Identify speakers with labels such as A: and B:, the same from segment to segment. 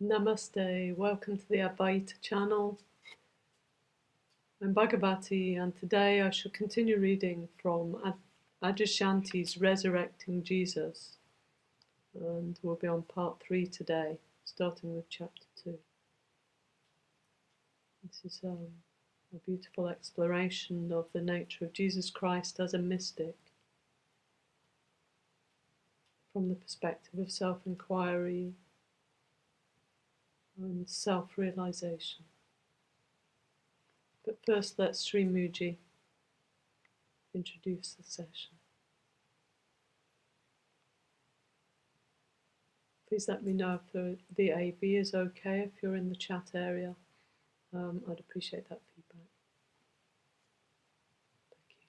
A: Namaste, welcome to the Advaita Channel. I'm Bhagavati, and today I shall continue reading from Adyashanti's Resurrecting Jesus, and we'll be on part 3 today, starting with chapter 2. This is a beautiful exploration of the nature of Jesus Christ as a mystic from the perspective of self-inquiry and self-realization. But first, let Sri Muji introduce the session. Please let me know if the AB is okay, if you're in the chat area. I'd appreciate that feedback. Thank you.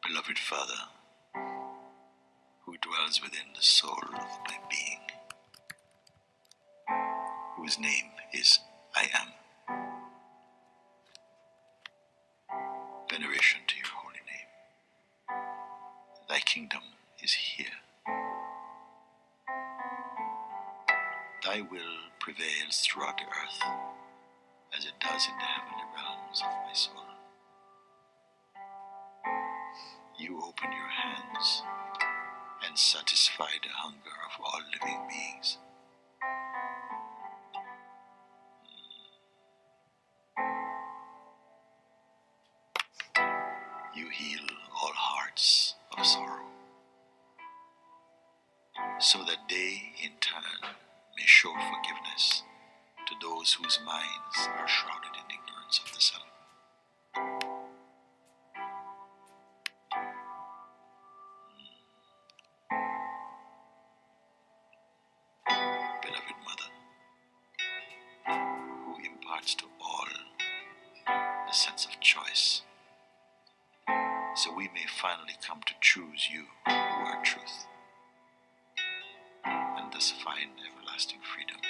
B: Beloved Father, who dwells within the soul of my being, whose name is I Am. Veneration to your holy name. Thy kingdom is here. Thy will prevails throughout the earth as it does in the heavenly realms of my soul. You open your hands and satisfy the hunger of all living beings. You heal all hearts of sorrow, so that they in turn may show forgiveness to those whose minds are shrouded in ignorance of the self. Beloved Mother, who imparts to all the sense of choice, so we may finally come to choose you who are truth, and thus find everlasting freedom.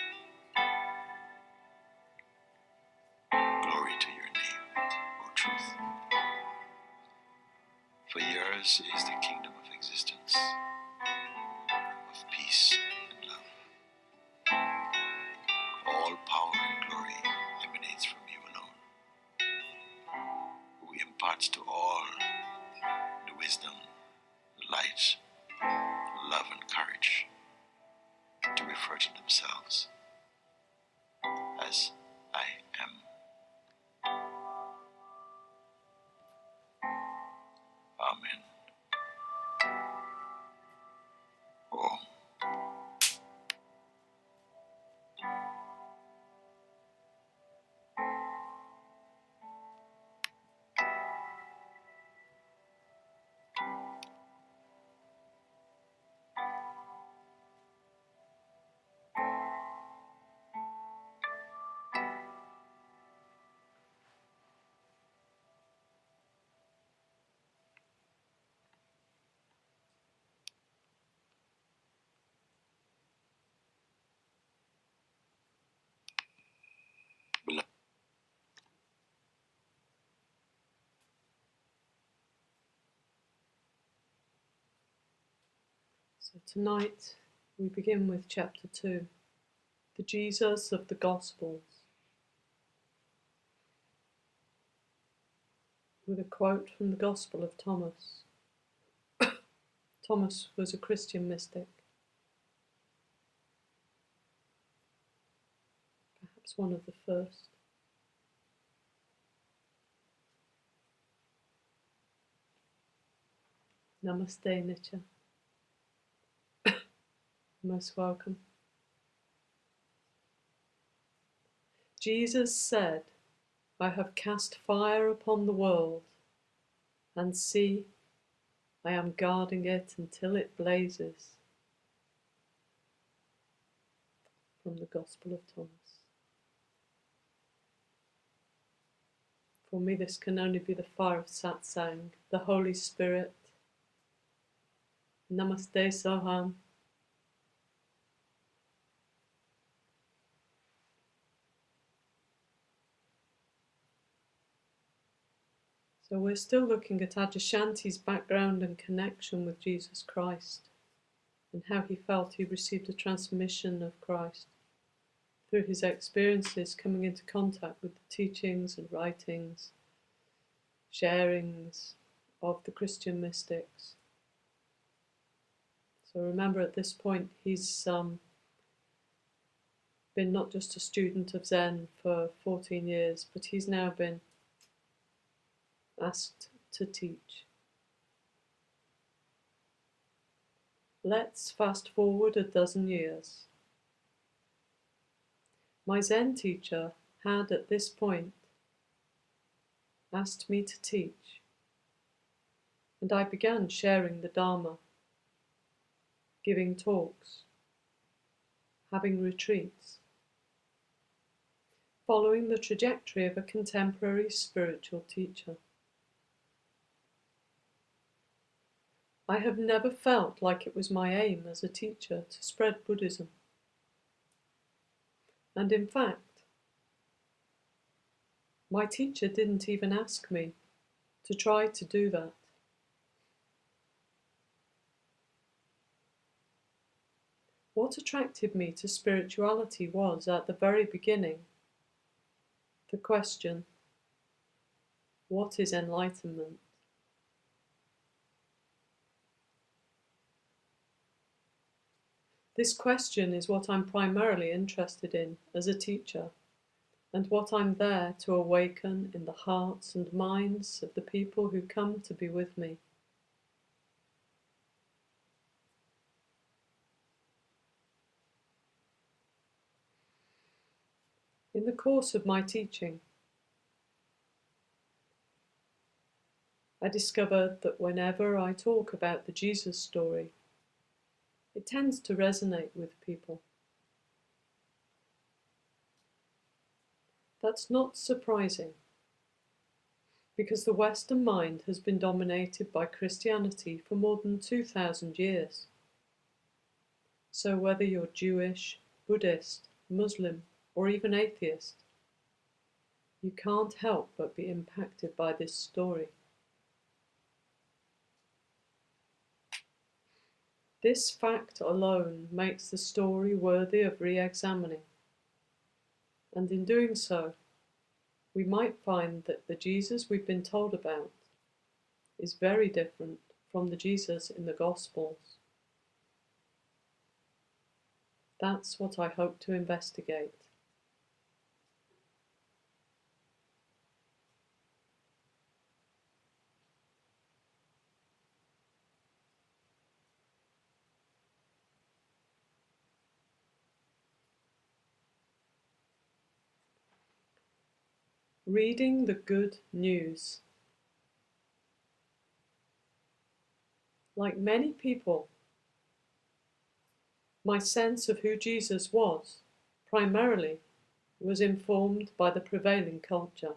B: Glory to your name, O truth. For yours is the kingdom of existence, of peace and love. All power and glory emanates from you alone, who imparts to all the wisdom, light, love, and courage to refer to themselves as I am. Amen. Om.
A: So tonight we begin with chapter 2, the Jesus of the Gospels, with a quote from the Gospel of Thomas. Thomas was a Christian mystic, perhaps one of the first. Namaste, Nitya. Most welcome. Jesus said, I have cast fire upon the world, and see, I am guarding it until it blazes. From the Gospel of Thomas. For me, this can only be the fire of satsang, the Holy Spirit. Namaste, Soham. So we're still looking at Adyashanti's background and connection with Jesus Christ, and how he felt he received a transmission of Christ through his experiences coming into contact with the teachings and writings, sharings of the Christian mystics. So remember, at this point he's been not just a student of Zen for 14 years, but he's now been asked to teach. Let's fast forward a dozen years. My Zen teacher had at this point asked me to teach, and I began sharing the Dharma, giving talks, having retreats, following the trajectory of a contemporary spiritual teacher. I have never felt like it was my aim as a teacher to spread Buddhism. And in fact, my teacher didn't even ask me to try to do that. What attracted me to spirituality was, at the very beginning, the question, what is enlightenment? This question is what I'm primarily interested in as a teacher, and what I'm there to awaken in the hearts and minds of the people who come to be with me. In the course of my teaching, I discovered that whenever I talk about the Jesus story, it tends to resonate with people. That's not surprising, because the Western mind has been dominated by Christianity for more than 2,000 years. So whether you're Jewish, Buddhist, Muslim, or even atheist, you can't help but be impacted by this story. This fact alone makes the story worthy of re-examining, and in doing so, we might find that the Jesus we've been told about is very different from the Jesus in the Gospels. That's what I hope to investigate. Reading the good news. Like many people, my sense of who Jesus was, primarily, was informed by the prevailing culture.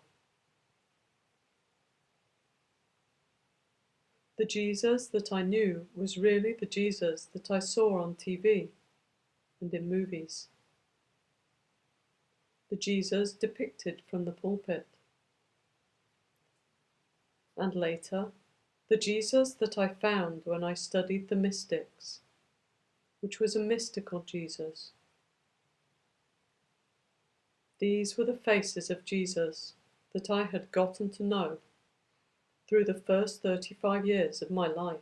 A: The Jesus that I knew was really the Jesus that I saw on TV and in movies. The Jesus depicted from the pulpit. And later, the Jesus that I found when I studied the mystics, which was a mystical Jesus. These were the faces of Jesus that I had gotten to know through the first 35 years of my life.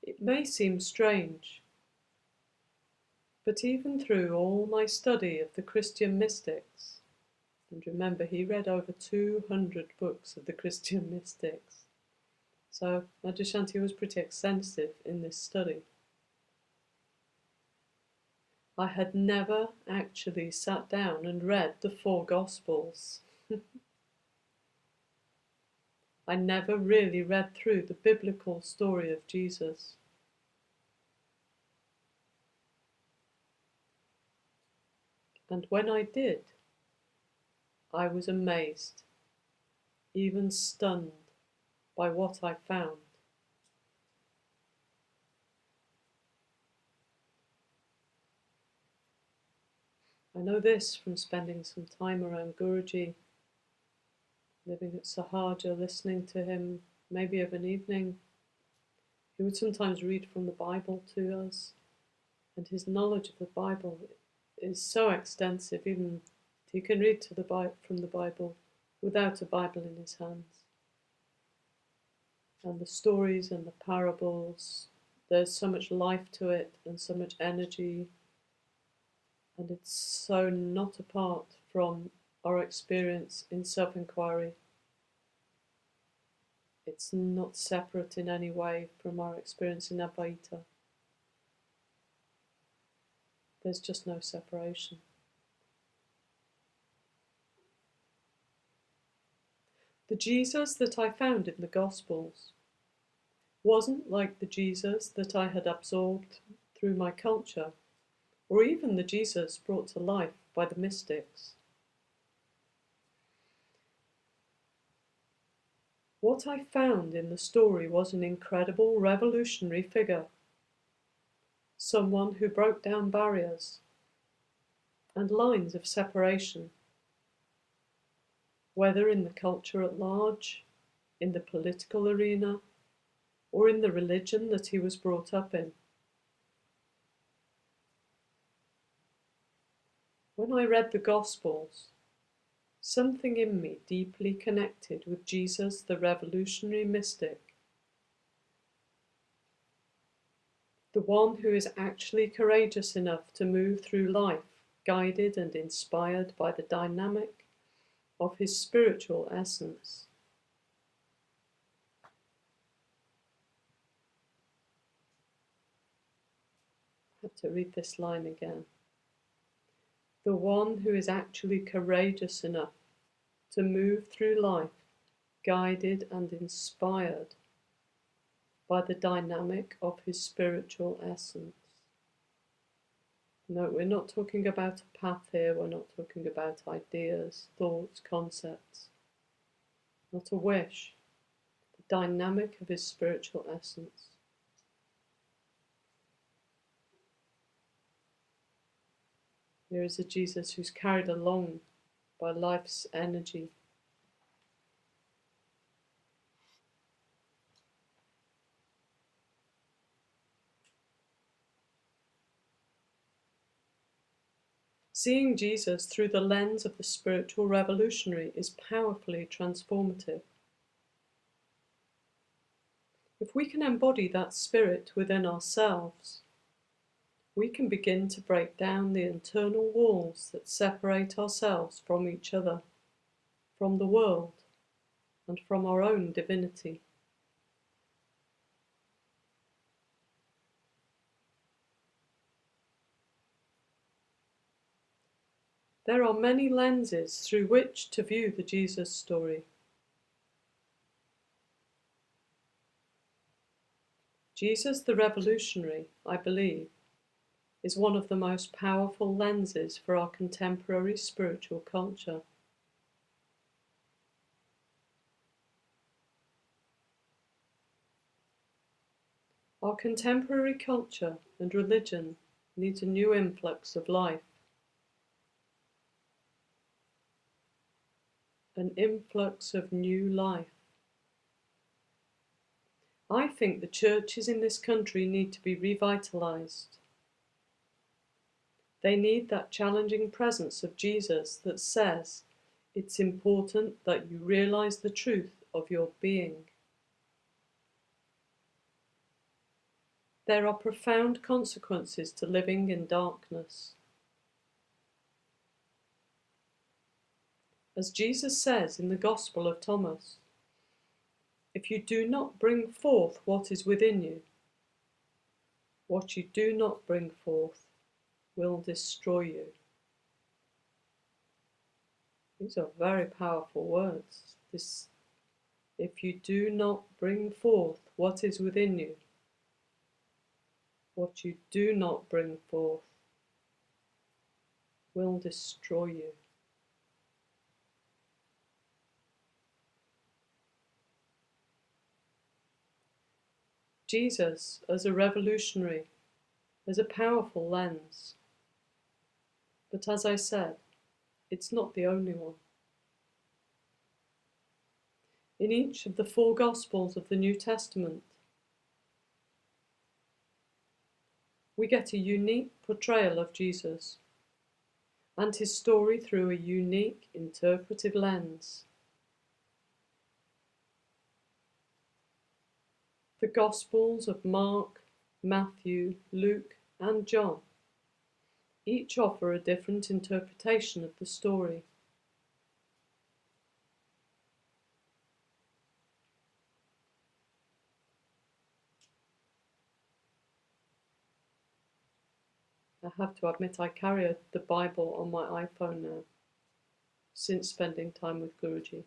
A: It may seem strange, but even through all my study of the Christian mystics, and remember he read over 200 books of the Christian mystics, so Adyashanti was pretty extensive in this study. I had never actually sat down and read the 4 Gospels. I never really read through the biblical story of Jesus. And when I did, I was amazed, even stunned by what I found. I know this from spending some time around Guruji, living at Sahaja, listening to him maybe of an evening. He would sometimes read from the Bible to us, and his knowledge of the Bible is so extensive, even he can read from the Bible without a Bible in his hands. And the stories and the parables, there's so much life to it and so much energy, and it's so not apart from our experience in self-inquiry. It's not separate in any way from our experience in Advaita. There's just no separation. The Jesus that I found in the Gospels wasn't like the Jesus that I had absorbed through my culture, or even the Jesus brought to life by the mystics. What I found in the story was an incredible revolutionary figure, someone who broke down barriers and lines of separation, whether in the culture at large, in the political arena, or in the religion that he was brought up in. When I read the Gospels, something in me deeply connected with Jesus, the revolutionary mystic, the one who is actually courageous enough to move through life, guided and inspired by the dynamic of his spiritual essence. I have to read this line again. The one who is actually courageous enough to move through life, guided and inspired by the dynamic of his spiritual essence. No, we're not talking about a path here, we're not talking about ideas, thoughts, concepts, not a wish, the dynamic of his spiritual essence. Here is a Jesus who's carried along by life's energy. Seeing Jesus through the lens of the spiritual revolutionary is powerfully transformative. If we can embody that spirit within ourselves, we can begin to break down the internal walls that separate ourselves from each other, from the world, and from our own divinity. There are many lenses through which to view the Jesus story. Jesus the revolutionary, I believe, is one of the most powerful lenses for our contemporary spiritual culture. Our contemporary culture and religion needs a new influx of life, an influx of new life. I think the churches in this country need to be revitalized. They need that challenging presence of Jesus that says it's important that you realize the truth of your being. There are profound consequences to living in darkness. As Jesus says in the Gospel of Thomas, if you do not bring forth what is within you, what you do not bring forth will destroy you. These are very powerful words. If you do not bring forth what is within you, what you do not bring forth will destroy you. Jesus, as a revolutionary, as a powerful lens. But as I said, it's not the only one. In each of the 4 Gospels of the New Testament, we get a unique portrayal of Jesus and his story through a unique interpretive lens. The Gospels of Mark, Matthew, Luke, and John each offer a different interpretation of the story. I have to admit I carry the Bible on my iPhone now, since spending time with Guruji.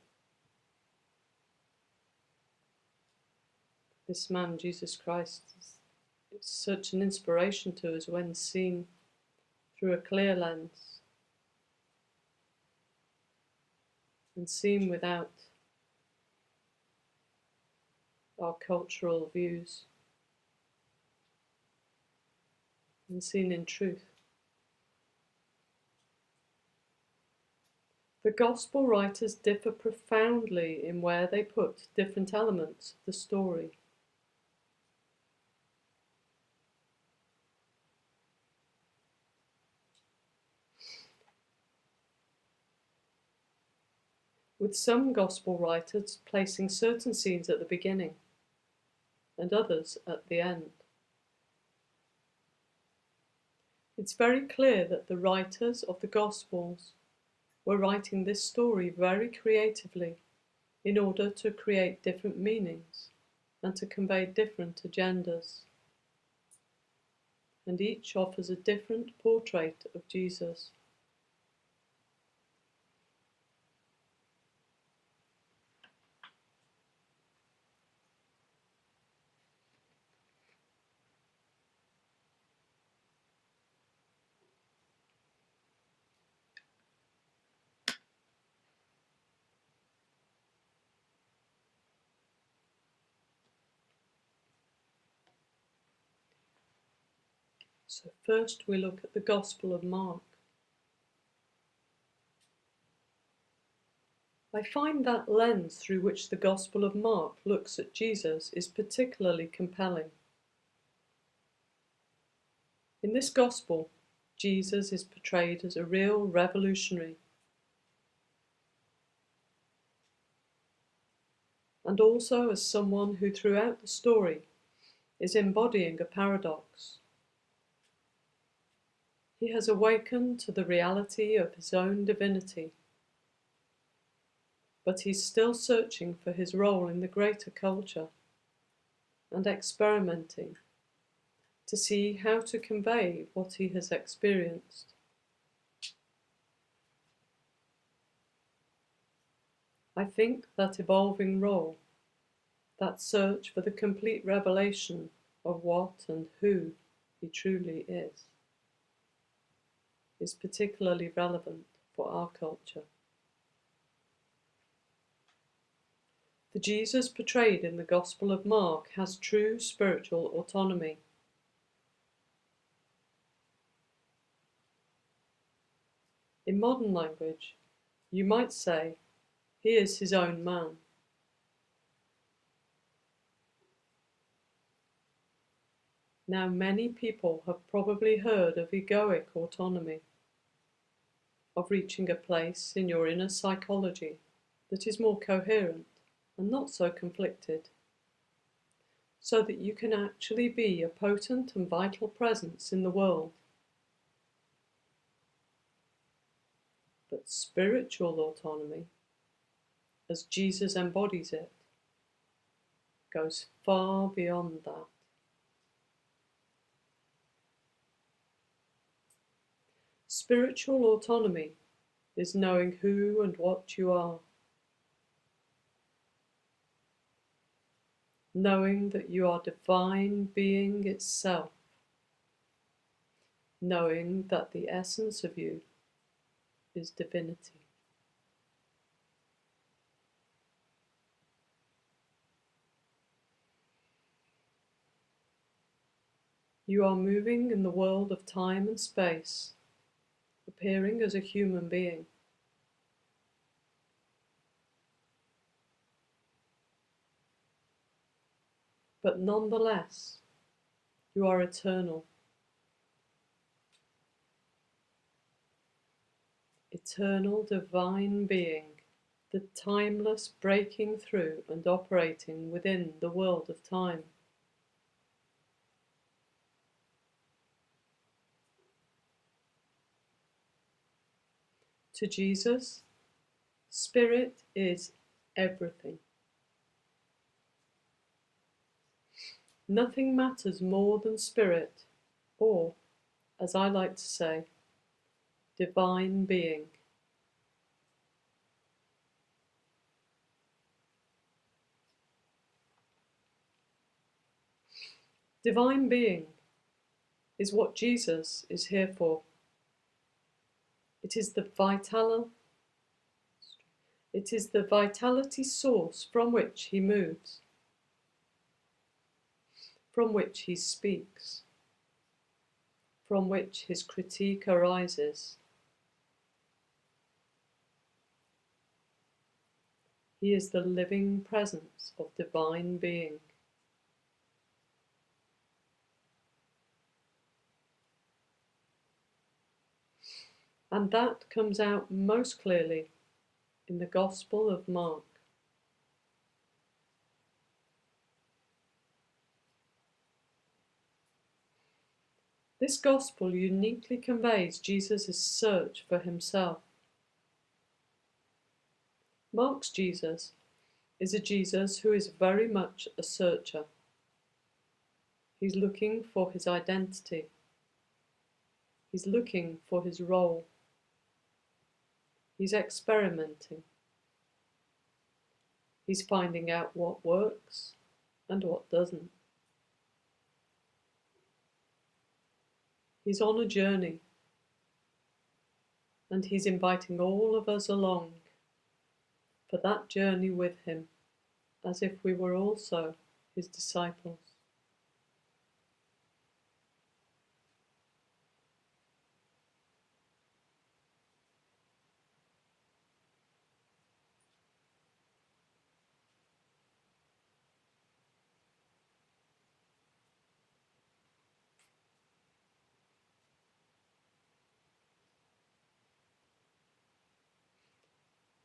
A: This man, Jesus Christ, is such an inspiration to us when seen through a clear lens and seen without our cultural views and seen in truth. The Gospel writers differ profoundly in where they put different elements of the story. With some Gospel writers placing certain scenes at the beginning and others at the end. It's very clear that the writers of the Gospels were writing this story very creatively in order to create different meanings and to convey different agendas. And each offers a different portrait of Jesus. So first we look at the Gospel of Mark. I find that lens through which the Gospel of Mark looks at Jesus is particularly compelling. In this Gospel, Jesus is portrayed as a real revolutionary, and also as someone who throughout the story is embodying a paradox. He has awakened to the reality of his own divinity, but he's still searching for his role in the greater culture and experimenting to see how to convey what he has experienced. I think that evolving role, that search for the complete revelation of what and who he truly is particularly relevant for our culture. The Jesus portrayed in the Gospel of Mark has true spiritual autonomy. In modern language, you might say he is his own man. Now, many people have probably heard of egoic autonomy, of reaching a place in your inner psychology that is more coherent and not so conflicted, so that you can actually be a potent and vital presence in the world. But spiritual autonomy, as Jesus embodies it, goes far beyond that. Spiritual autonomy is knowing who and what you are, knowing that you are divine being itself, knowing that the essence of you is divinity. You are moving in the world of time and space appearing as a human being. But nonetheless, you are eternal. Eternal divine being, the timeless breaking through and operating within the world of time. To Jesus, Spirit is everything. Nothing matters more than Spirit, or, as I like to say, divine being. Divine being is what Jesus is here for. It is the vitality source from which he moves, from which he speaks, from which his critique arises. He is the living presence of divine being. And that comes out most clearly in the Gospel of Mark. This Gospel uniquely conveys Jesus' search for himself. Mark's Jesus is a Jesus who is very much a searcher. He's looking for his identity. He's looking for his role. He's experimenting. He's finding out what works and what doesn't. He's on a journey, and he's inviting all of us along for that journey with him, as if we were also his disciples.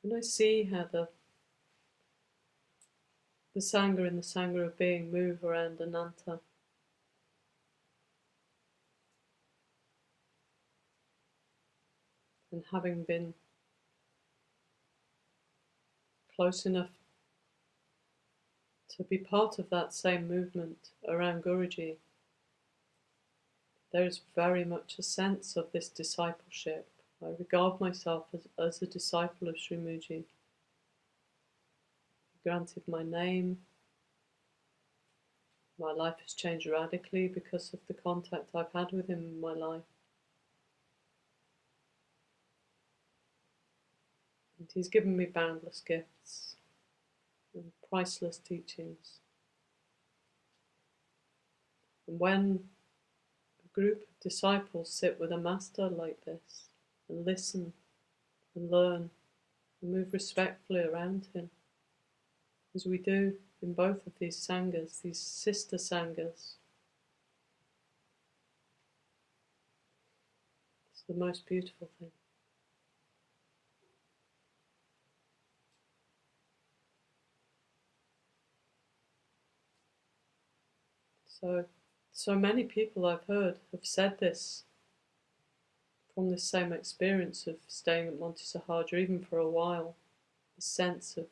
A: And I see how the Sangha and the Sangha of being move around Ananta. And having been close enough to be part of that same movement around Guruji, there is very much a sense of this discipleship. I regard myself as a disciple of Srimuji. He granted my name. My life has changed radically because of the contact I've had with him in my life. And he's given me boundless gifts and priceless teachings. And when a group of disciples sit with a master like this and listen and learn and move respectfully around him, as we do in both of these sanghas, these sister sanghas, it's the most beautiful thing. So many people I've heard have said this from this same experience of staying at Monte Sahaja, even for a while, the sense of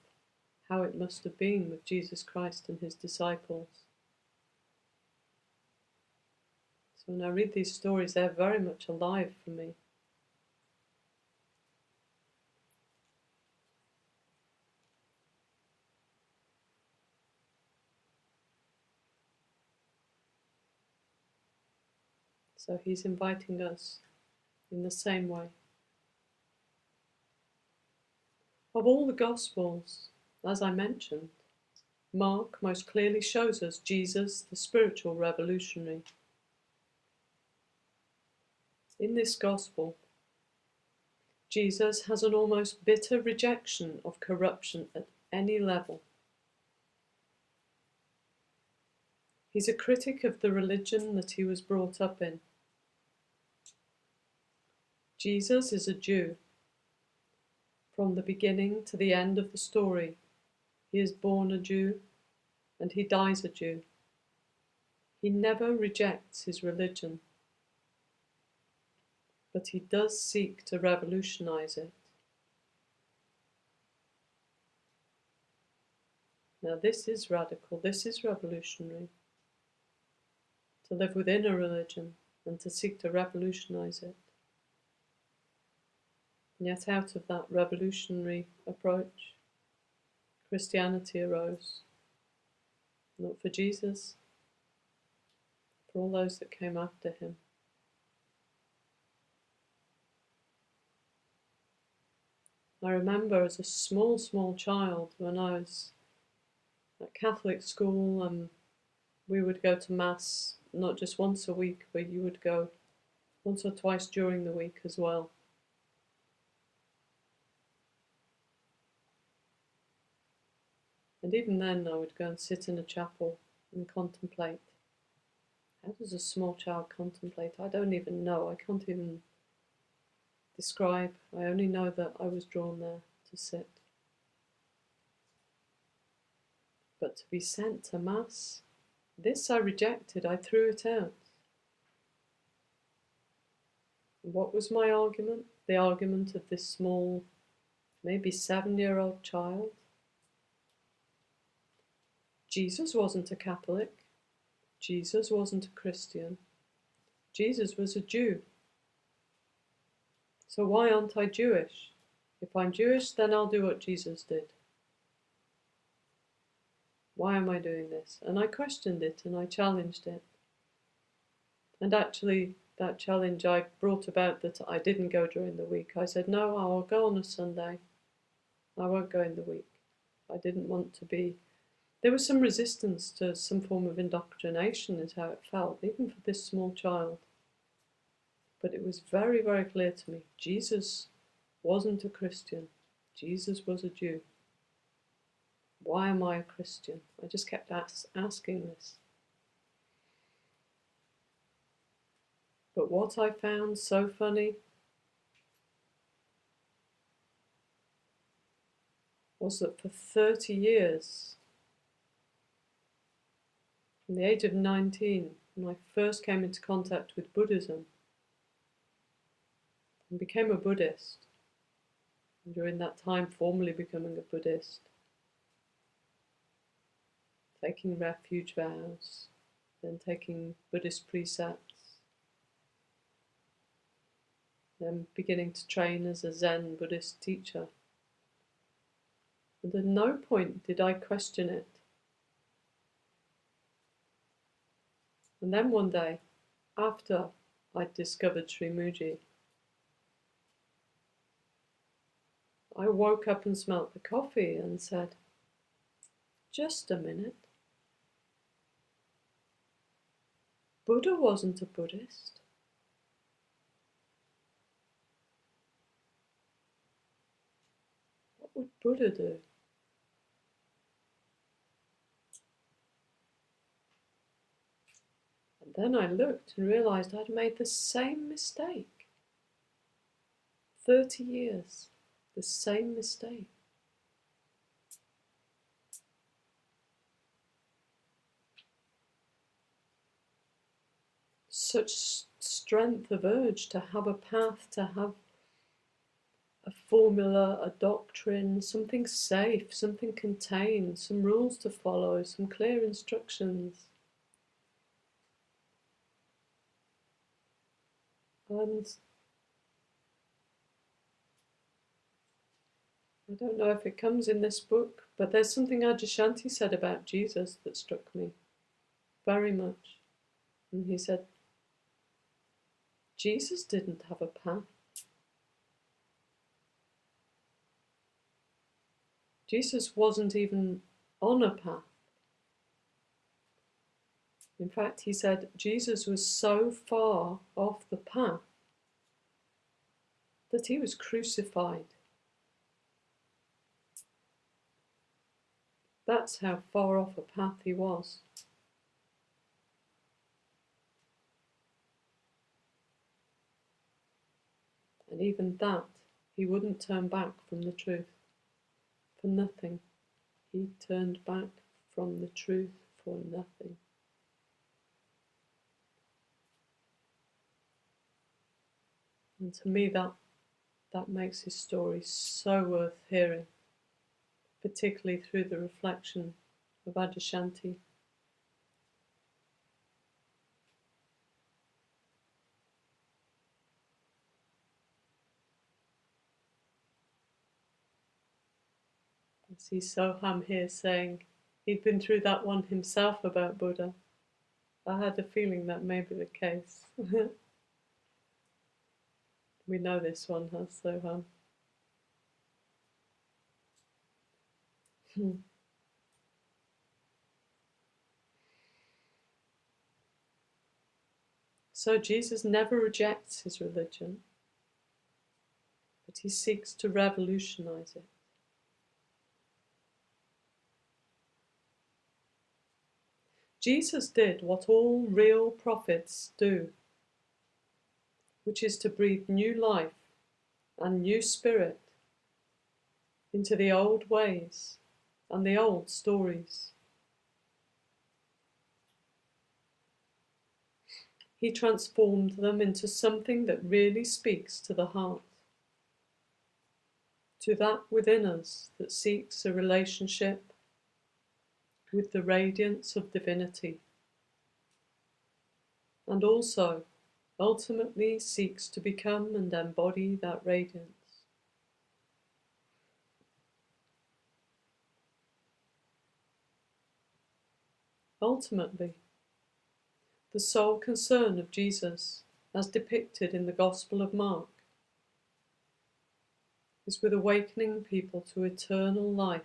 A: how it must have been with Jesus Christ and his disciples. So when I read these stories, they're very much alive for me. So he's inviting us in the same way. Of all the Gospels, as I mentioned, Mark most clearly shows us Jesus, the spiritual revolutionary. In this Gospel, Jesus has an almost bitter rejection of corruption at any level. He's a critic of the religion that he was brought up in. Jesus is a Jew. From the beginning to the end of the story, he is born a Jew and he dies a Jew. He never rejects his religion, but he does seek to revolutionize it. Now this is radical, this is revolutionary. To live within a religion and to seek to revolutionize it. And yet out of that revolutionary approach, Christianity arose. Not for Jesus, for all those that came after him. I remember as a small child when I was at Catholic school, and we would go to Mass not just once a week, but you would go once or twice during the week as well. And even then I would go and sit in a chapel and contemplate. How does a small child contemplate? I don't even know. I can't even describe. I only know that I was drawn there to sit. But to be sent to Mass, this I rejected. I threw it out. And what was my argument? The argument of this small, maybe 7-year-old child. Jesus wasn't a Catholic. Jesus wasn't a Christian. Jesus was a Jew. So why aren't I Jewish? If I'm Jewish, then I'll do what Jesus did. Why am I doing this? And I questioned it and I challenged it. And actually, that challenge I brought about that I didn't go during the week. I said, no, I'll go on a Sunday. I won't go in the week. I didn't want to be. There was some resistance to some form of indoctrination, is how it felt, even for this small child. But it was very, very clear to me, Jesus wasn't a Christian. Jesus was a Jew. Why am I a Christian? I just kept asking this. But what I found so funny was that for 30 years, from the age of 19, when I first came into contact with Buddhism and became a Buddhist, and during that time formally becoming a Buddhist, taking refuge vows, then taking Buddhist precepts, then beginning to train as a Zen Buddhist teacher. And at no point did I question it. And then one day, after I'd discovered Sri Muji, I woke up and smelt the coffee and said, just a minute. Buddha wasn't a Buddhist. What would Buddha do? And then I looked and realized I'd made the same mistake. 30 years, the same mistake. Such strength of urge to have a path, to have a formula, a doctrine, something safe, something contained, some rules to follow, some clear instructions. And I don't know if it comes in this book, but there's something Adyashanti said about Jesus that struck me very much. And he said, Jesus didn't have a path. Jesus wasn't even on a path. In fact, he said Jesus was so far off the path that he was crucified. That's how far off a path he was. And even that, he wouldn't turn back from the truth. For nothing. He turned back from the truth for nothing. And to me, that makes his story so worth hearing, particularly through the reflection of Adyashanti. I see Soham here saying he'd been through that one himself about Buddha. I had a feeling that may be the case. We know this one has Soham. So Jesus never rejects his religion, but he seeks to revolutionize it. Jesus did what all real prophets do, which is to breathe new life and new spirit into the old ways and the old stories. He transformed them into something that really speaks to the heart, to that within us that seeks a relationship with the radiance of divinity, and also ultimately seeks to become and embody that radiance. Ultimately, the sole concern of Jesus, as depicted in the Gospel of Mark, is with awakening people to eternal life,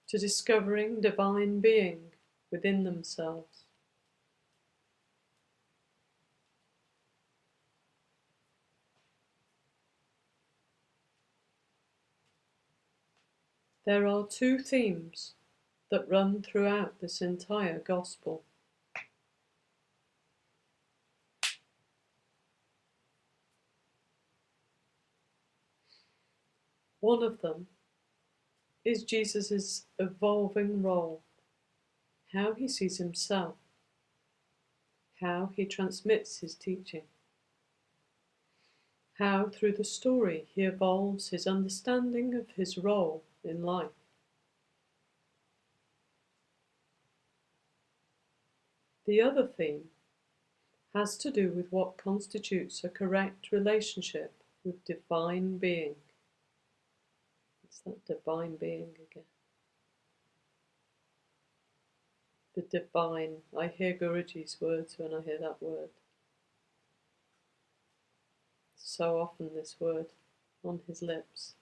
A: to discovering divine being within themselves. There are two themes that run throughout this entire Gospel. One of them is Jesus' evolving role, how he sees himself, how he transmits his teaching, how through the story he evolves his understanding of his role in life. The other theme has to do with what constitutes a correct relationship with divine being. It's that divine being again. The divine. I hear Guruji's words when I hear that word. So often this word on his lips.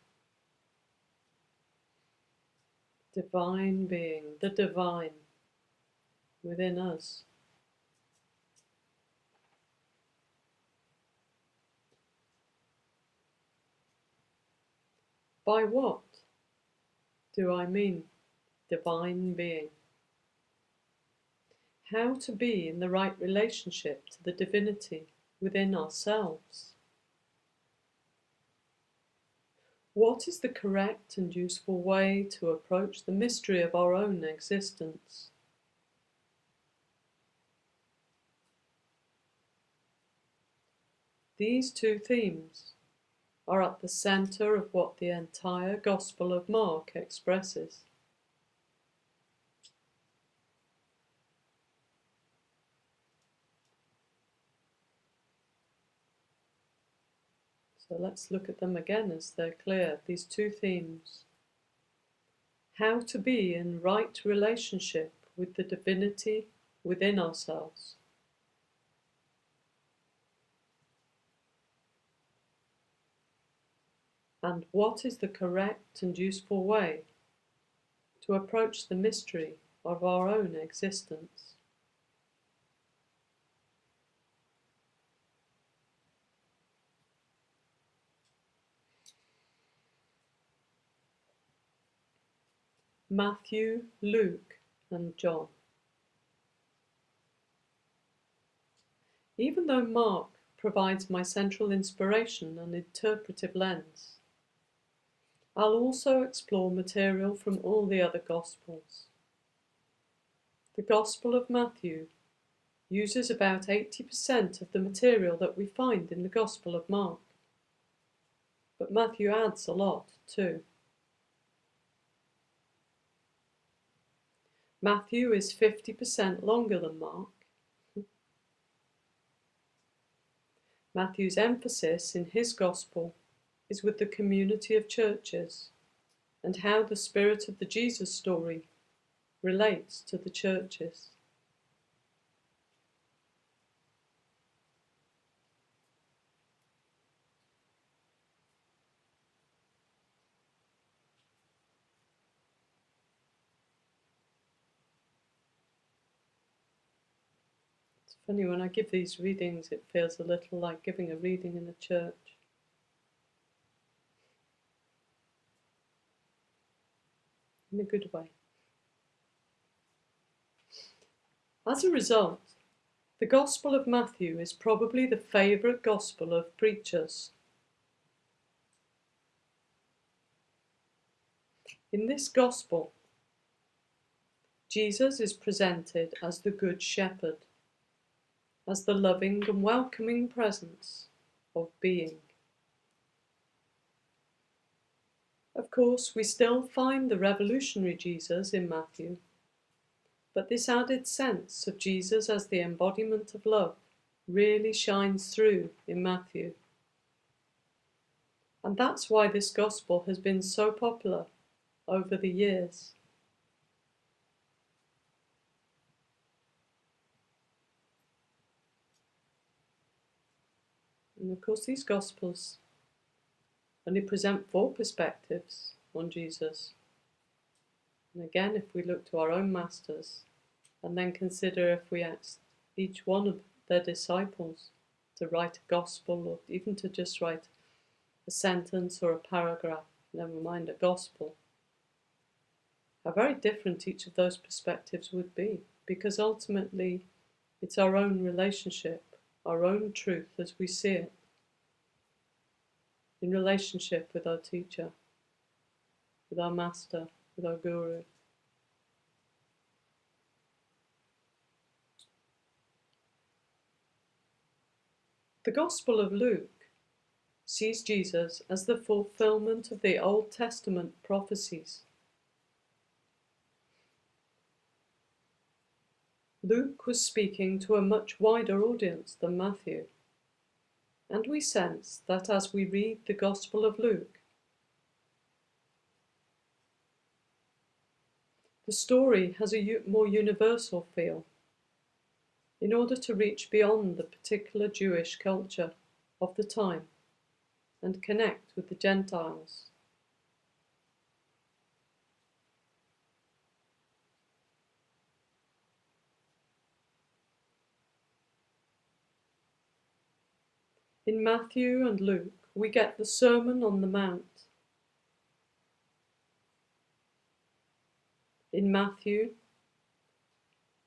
A: Divine being, the divine within us. By what do I mean divine being? How to be in the right relationship to the divinity within ourselves. What is the correct and useful way to approach the mystery of our own existence? These two themes are at the center of what the entire Gospel of Mark expresses. So let's look at them again as they're clear, these two themes. How to be in right relationship with the divinity within ourselves. And what is the correct and useful way to approach the mystery of our own existence? Matthew, Luke, and John. Even though Mark provides my central inspiration and interpretive lens, I'll also explore material from all the other Gospels. The Gospel of Matthew uses about 80% of the material that we find in the Gospel of Mark, but Matthew adds a lot too. Matthew is 50% longer than Mark. Matthew's emphasis in his Gospel is with the community of churches and how the spirit of the Jesus story relates to the churches. It's funny, when I give these readings, it feels a little like giving a reading in a church. In a good way. As a result, the Gospel of Matthew is probably the favourite Gospel of preachers. In this Gospel, Jesus is presented as the Good Shepherd, as the loving and welcoming presence of being. Of course, we still find the revolutionary Jesus in Matthew, but this added sense of Jesus as the embodiment of love really shines through in Matthew. And that's why this Gospel has been so popular over the years. And of course, these Gospels only present 4 perspectives on Jesus. And again, if we look to our own masters and then consider if we asked each one of their disciples to write a Gospel, or even to just write a sentence or a paragraph, never mind a Gospel, how very different each of those perspectives would be, because ultimately it's our own relationship, our own truth as we see it, in relationship with our teacher, with our master, with our guru. The Gospel of Luke sees Jesus as the fulfillment of the Old Testament prophecies. Luke was speaking to a much wider audience than Matthew, and we sense that as we read the Gospel of Luke, the story has a more universal feel, in order to reach beyond the particular Jewish culture of the time and connect with the Gentiles. In Matthew and Luke, we get the Sermon on the Mount. In Matthew,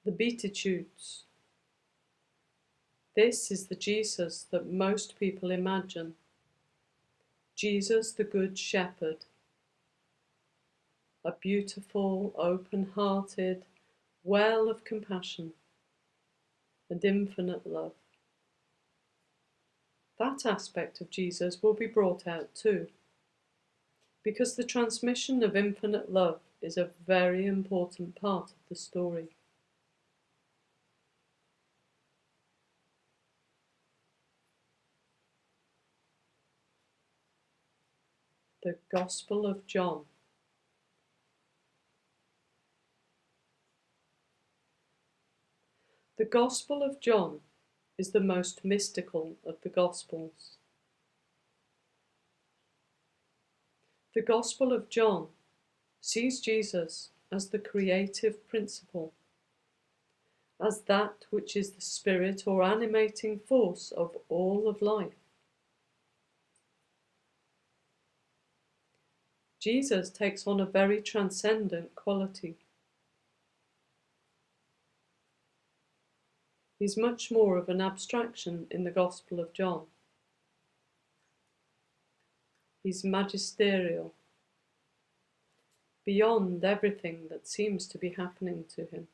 A: the Beatitudes. This is the Jesus that most people imagine. Jesus, the Good Shepherd. A beautiful, open-hearted well of compassion and infinite love. That aspect of Jesus will be brought out too, because the transmission of infinite love is a very important part of the story. The Gospel of John. The Gospel of John is the most mystical of the Gospels. The Gospel of John sees Jesus as the creative principle, as that which is the spirit or animating force of all of life. Jesus takes on a very transcendent quality. He's much more of an abstraction in the Gospel of John. He's magisterial, beyond everything that seems to be happening to him.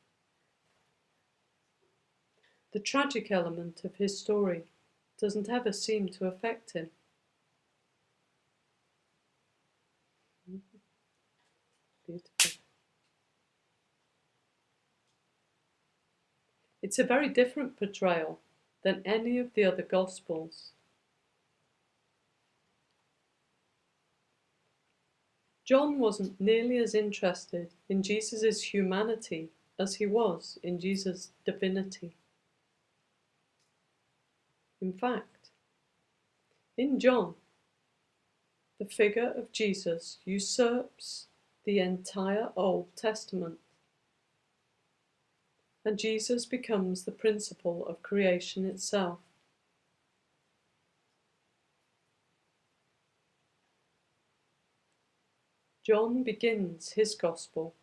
A: The tragic element of his story doesn't ever seem to affect him. Beautiful. It's a very different portrayal than any of the other Gospels. John wasn't nearly as interested in Jesus' humanity as he was in Jesus' divinity. In fact, in John, the figure of Jesus usurps the entire Old Testament, and Jesus becomes the principle of creation itself. John begins his Gospel.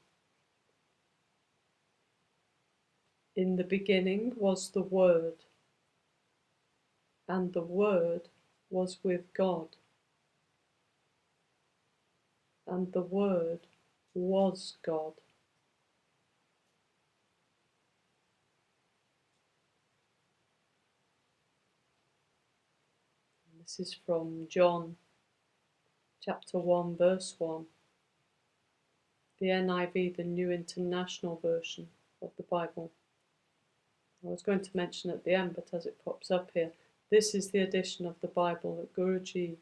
A: In the beginning was the Word, and the Word was with God, and the Word was God. This is from John chapter 1 verse 1, the NIV, the New International Version of the Bible. I was going to mention at the end, but as it pops up here, this is the edition of the Bible that Guruji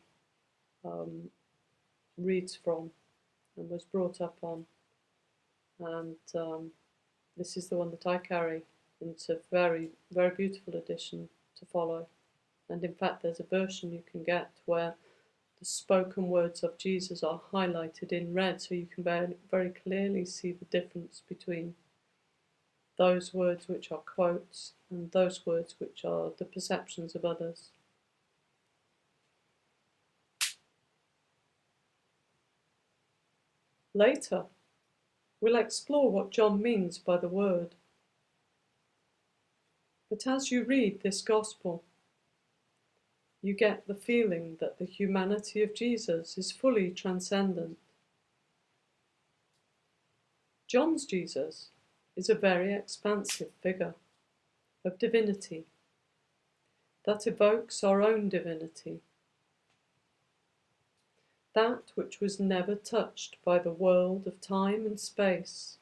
A: reads from and was brought up on, and this is the one that I carry. It's a very, very beautiful edition to follow, and in fact there's a version you can get where the spoken words of Jesus are highlighted in red, so you can very clearly see the difference between those words which are quotes and those words which are the perceptions of others. Later, we'll explore what John means by the word. But as you read this Gospel, you get the feeling that the humanity of Jesus is fully transcendent. John's Jesus is a very expansive figure of divinity that evokes our own divinity, that which was never touched by the world of time and space,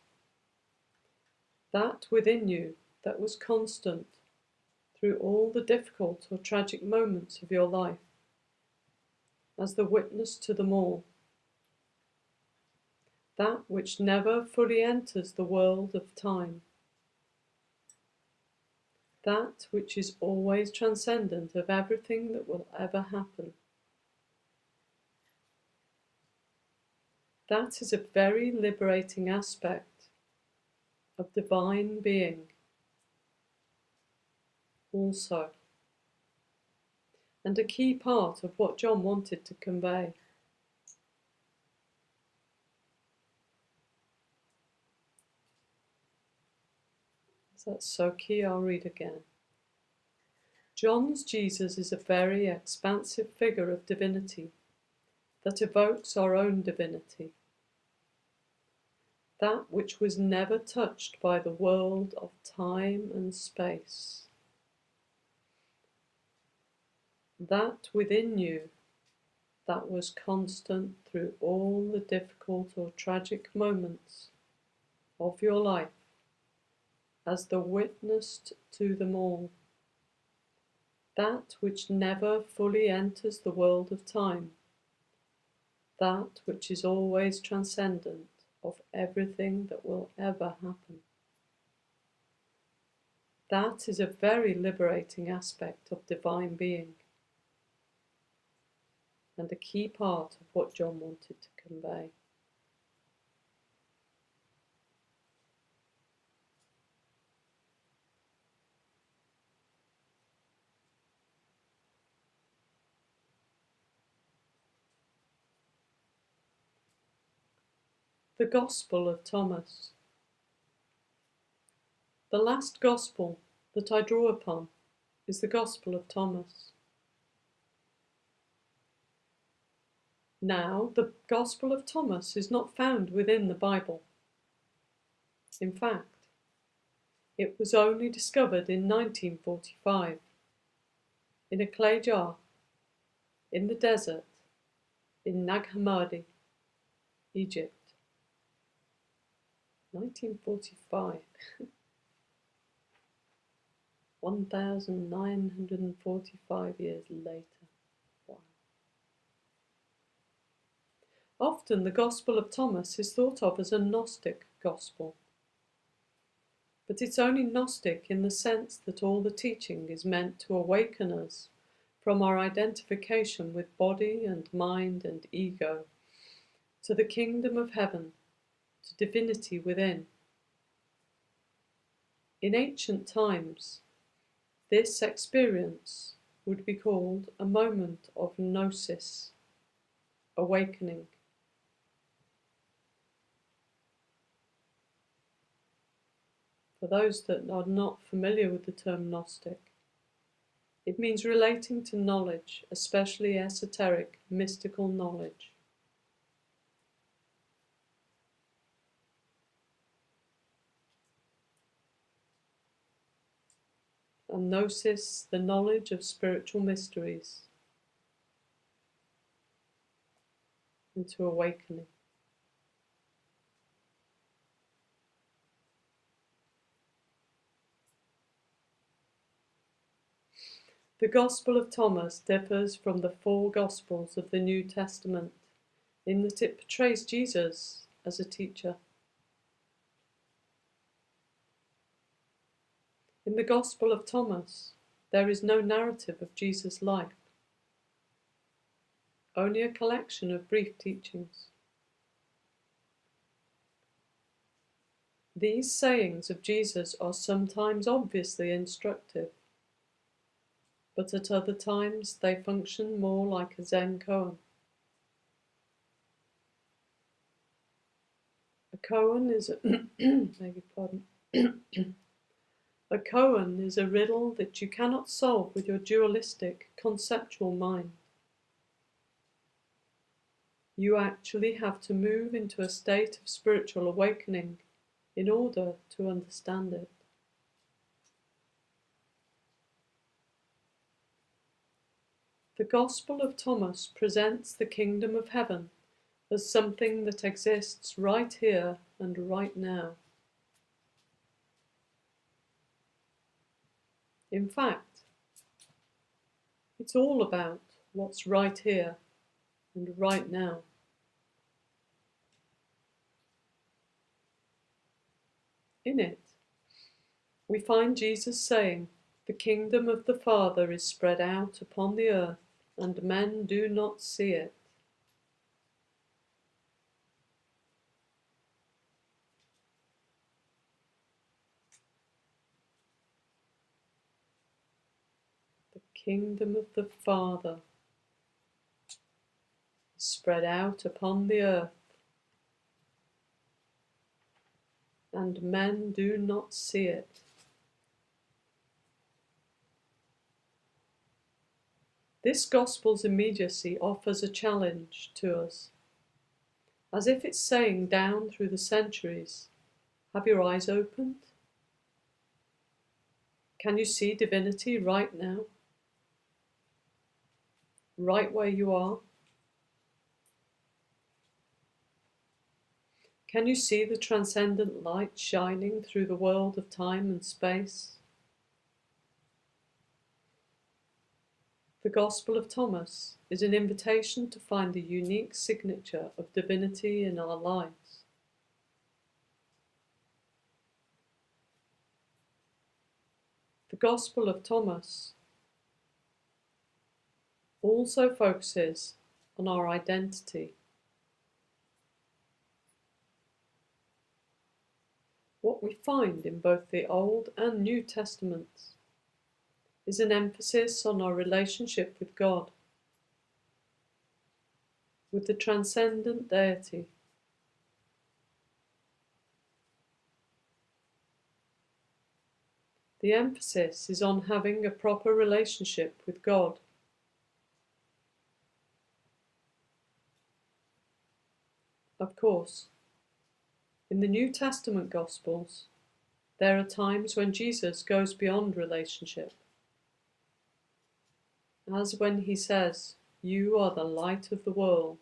A: that within you that was constant through all the difficult or tragic moments of your life, as the witness to them all, that which never fully enters the world of time, that which is always transcendent of everything that will ever happen. That is a very liberating aspect of divine being also, and a key part of what John wanted to convey. So that's so key, I'll read again. John's Jesus is a very expansive figure of divinity that evokes our own divinity, that which was never touched by the world of time and space, that within you that was constant through all the difficult or tragic moments of your life, as the witness to them all, that which never fully enters the world of time, that which is always transcendent of everything that will ever happen. That is a very liberating aspect of divine being, and a key part of what John wanted to convey. The Gospel of Thomas. The last Gospel that I draw upon is the Gospel of Thomas. Now, the Gospel of Thomas is not found within the Bible. In fact, it was only discovered in 1945 in a clay jar in the desert in Nag Hammadi, Egypt. 1945. 1945 years later. Wow. Often the Gospel of Thomas is thought of as a Gnostic Gospel. But it's only Gnostic in the sense that all the teaching is meant to awaken us from our identification with body and mind and ego to the kingdom of heaven, to divinity within. In ancient times, this experience would be called a moment of gnosis, awakening. For those that are not familiar with the term Gnostic, it means relating to knowledge, especially esoteric, mystical knowledge. And gnosis, the knowledge of spiritual mysteries, into awakening. The Gospel of Thomas differs from the four Gospels of the New Testament in that it portrays Jesus as a teacher. In the Gospel of Thomas, there is no narrative of Jesus' life, only a collection of brief teachings. These sayings of Jesus are sometimes obviously instructive, but at other times they function more like a Zen koan. A koan is a beg your pardon. A koan is a riddle that you cannot solve with your dualistic, conceptual mind. You actually have to move into a state of spiritual awakening in order to understand it. The Gospel of Thomas presents the kingdom of heaven as something that exists right here and right now. In fact, it's all about what's right here and right now. In it, we find Jesus saying, "The kingdom of the Father is spread out upon the earth, and men do not see it." The kingdom of the Father is spread out upon the earth, and men do not see it. This Gospel's immediacy offers a challenge to us, as if it's saying down through the centuries, have your eyes opened? Can you see divinity right now? Right where you are? Can you see the transcendent light shining through the world of time and space? The Gospel of Thomas is an invitation to find the unique signature of divinity in our lives. The Gospel of Thomas also focuses on our identity. What we find in both the Old and New Testaments is an emphasis on our relationship with God, with the transcendent deity, The emphasis is on having a proper relationship with God. Of course, in the New Testament Gospels, there are times when Jesus goes beyond relationship, as when he says, "You are the light of the world."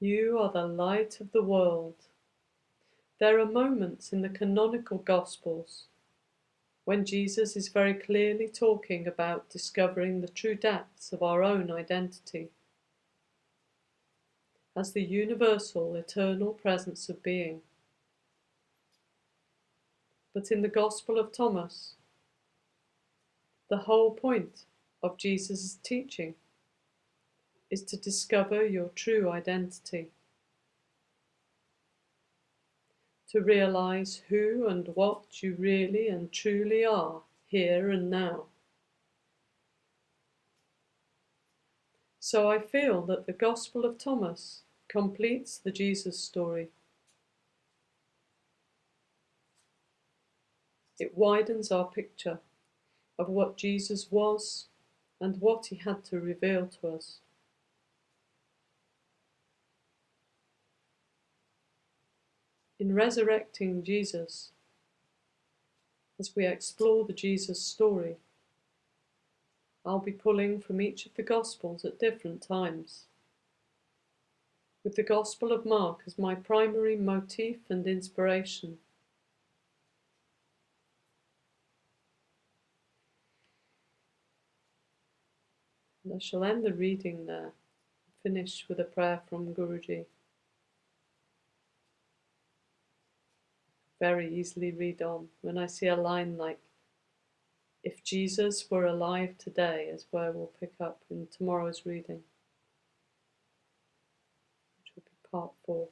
A: You are the light of the world. There are moments in the canonical Gospels when Jesus is very clearly talking about discovering the true depths of our own identity as the universal, eternal presence of being. But in the Gospel of Thomas, the whole point of Jesus' teaching is to discover your true identity, to realize who and what you really and truly are here and now. So I feel that the Gospel of Thomas completes the Jesus story. It widens our picture of what Jesus was and what he had to reveal to us. In Resurrecting Jesus, as we explore the Jesus story, I'll be pulling from each of the Gospels at different times, with the Gospel of Mark as my primary motif and inspiration. And I shall end the reading there, finish with a prayer from Guruji. Very easily read on. When I see a line like, "If Jesus were alive today," is where we'll pick up in tomorrow's reading, which will be part 4.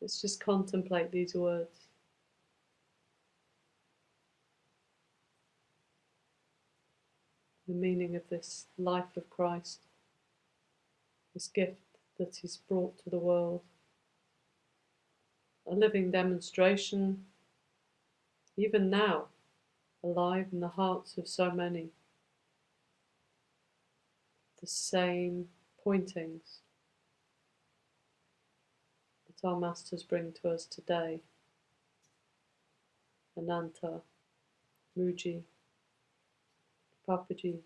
A: Let's just contemplate these words. The meaning of this life of Christ, this gift that he's brought to the world, a living demonstration, even now, alive in the hearts of so many. The same pointings that our masters bring to us today. Ananta, Muji, Papaji,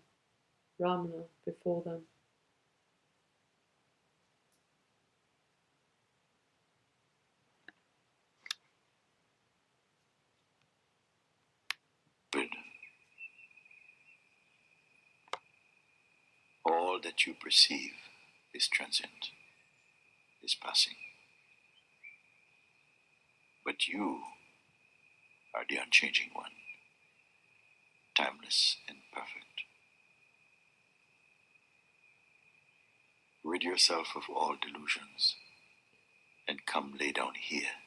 A: Ramana before them.
B: All that you perceive is transient, is passing. But you are the unchanging one, timeless and perfect. Rid yourself of all delusions and come lay down here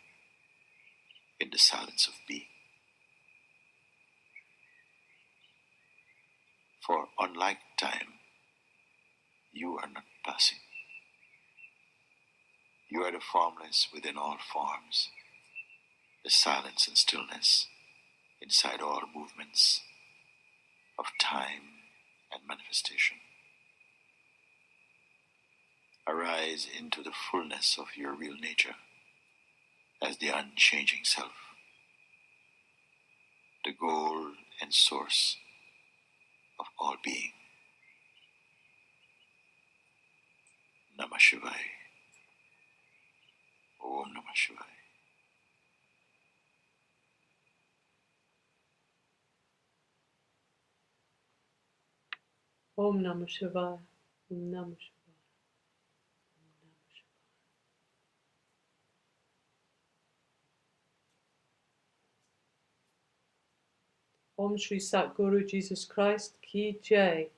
B: in the silence of being. For unlike time, you are not passing. You are the formless within all forms, the silence and stillness inside all movements of time and manifestation. Arise into the fullness of your real nature as the unchanging self, the goal and source of all being. Namah Shivaya. Om Namah Shivaya.
A: Om Namah Shivaya. Om Namah Shivaya. Om Namah Shivaya. Om Shri Satguru Jesus Christ Ki Jai.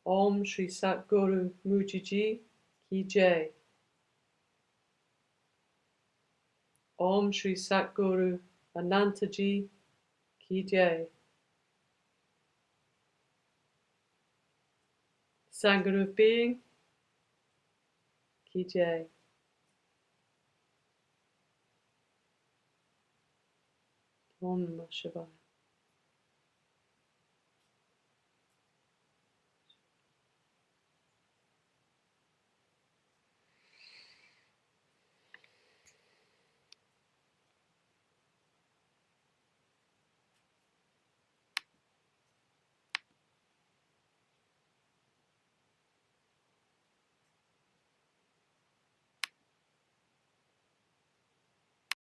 A: Om Shri Satguru Mujiji Ki Jai. Om Shri Satguru Anantaji Ki Jai. Sangha of Being Ki Jai. Om Namah Shivaya.